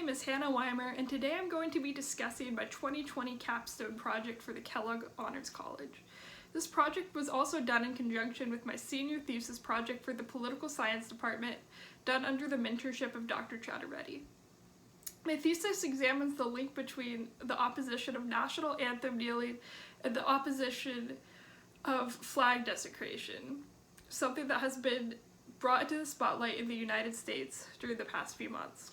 name is Hannah Wimer, and today I'm going to be discussing my 2020 Capstone project for the Kellogg Honors College. This project was also done in conjunction with my senior thesis project for the Political Science Department, done under the mentorship of Dr. Chatterjee. My thesis examines the link between the opposition of national anthem kneeling and the opposition of flag desecration, something that has been brought into the spotlight in the United States during the past few months.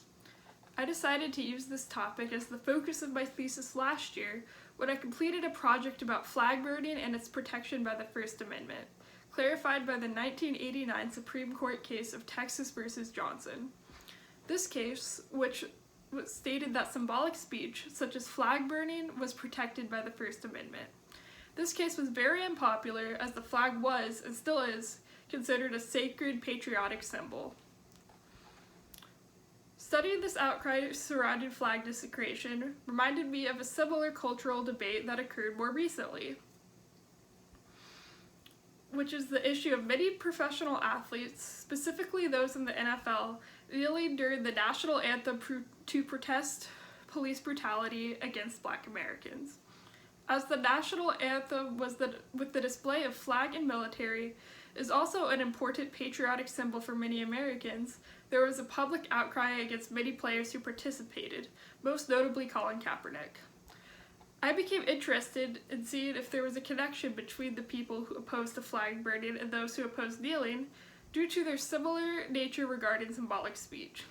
I decided to use this topic as the focus of my thesis last year when I completed a project about flag burning and its protection by the First Amendment, clarified by the 1989 Supreme Court case of Texas versus Johnson. This case, which stated that symbolic speech, such as flag burning, was protected by the First Amendment. This case was very unpopular as the flag was, and still is, considered a sacred patriotic symbol. Studying this outcry surrounding flag desecration reminded me of a similar cultural debate that occurred more recently, which is the issue of many professional athletes, specifically those in the NFL, kneeling during the national anthem to protest police brutality against Black Americans. As the national anthem with the display of flag and military is also an important patriotic symbol for many Americans, there was a public outcry against many players who participated, most notably Colin Kaepernick. I became interested in seeing if there was a connection between the people who opposed the flag burning and those who opposed kneeling, due to their similar nature regarding symbolic speech.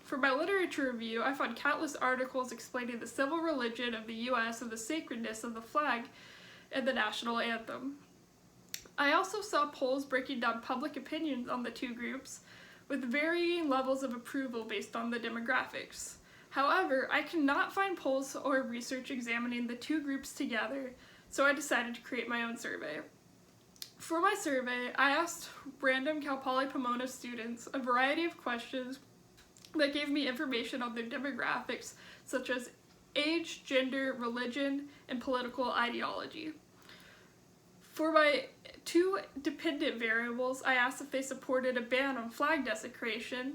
For my literature review, I found countless articles explaining the civil religion of the U.S. and the sacredness of the flag and the national anthem. I also saw polls breaking down public opinions on the two groups, with varying levels of approval based on the demographics. However, I could not find polls or research examining the two groups together, so I decided to create my own survey. For my survey, I asked random Cal Poly Pomona students a variety of questions that gave me information on their demographics, such as age, gender, religion, and political ideology. For my two dependent variables, I asked if they supported a ban on flag desecration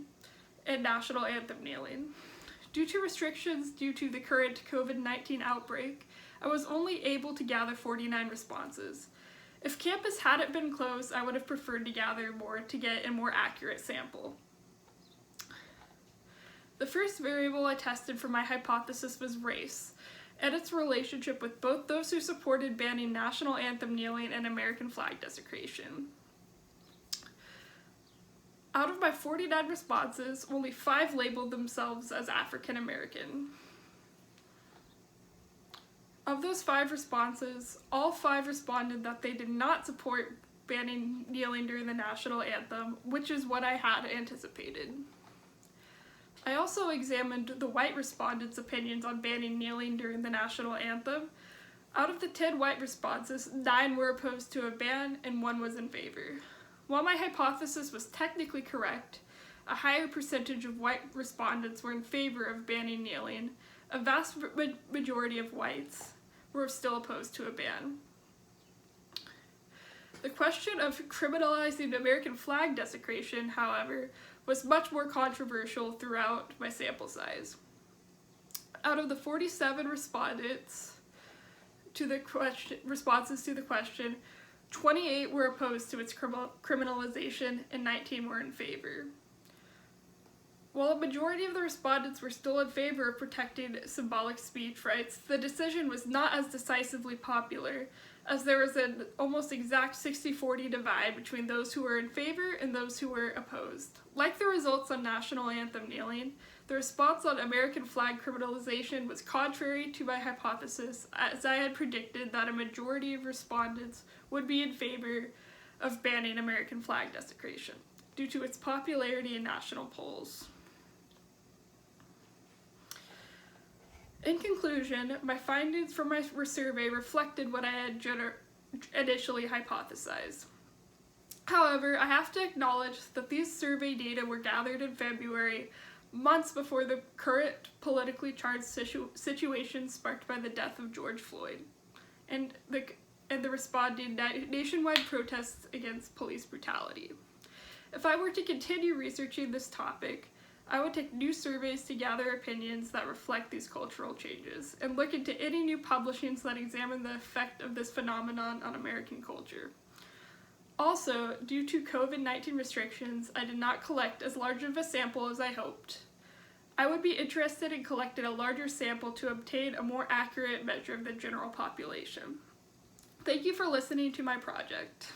and national anthem kneeling. Due to restrictions due to the current COVID-19 outbreak, I was only able to gather 49 responses. If campus hadn't been closed, I would have preferred to gather more to get a more accurate sample. The first variable I tested for my hypothesis was race, and its relationship with both those who supported banning national anthem kneeling and American flag desecration. Out of my 49 responses, only 5 labeled themselves as African American. Of those 5 responses, all 5 responded that they did not support banning kneeling during the national anthem, which is what I had anticipated. I also examined the white respondents' opinions on banning kneeling during the national anthem. Out of the 10 white responses, 9 were opposed to a ban and 1 was in favor. While my hypothesis was technically correct, a higher percentage of white respondents were in favor of banning kneeling. A vast majority of whites were still opposed to a ban. The question of criminalizing American flag desecration, however, was much more controversial throughout my sample size. Out of the 47 responses to the question, 28 were opposed to its criminalization and 19 were in favor. While a majority of the respondents were still in favor of protecting symbolic speech rights, the decision was not as decisively popular, as there was an almost exact 60-40 divide between those who were in favor and those who were opposed. Like the results on national anthem kneeling, the response on American flag criminalization was contrary to my hypothesis, as I had predicted that a majority of respondents would be in favor of banning American flag desecration, due to its popularity in national polls. In conclusion, my findings from my survey reflected what I had initially hypothesized. However, I have to acknowledge that these survey data were gathered in February, months before the current politically charged situation sparked by the death of George Floyd and the responding nationwide protests against police brutality. If I were to continue researching this topic, I would take new surveys to gather opinions that reflect these cultural changes, and look into any new publishings that examine the effect of this phenomenon on American culture. Also, due to COVID-19 restrictions, I did not collect as large of a sample as I hoped. I would be interested in collecting a larger sample to obtain a more accurate measure of the general population. Thank you for listening to my project.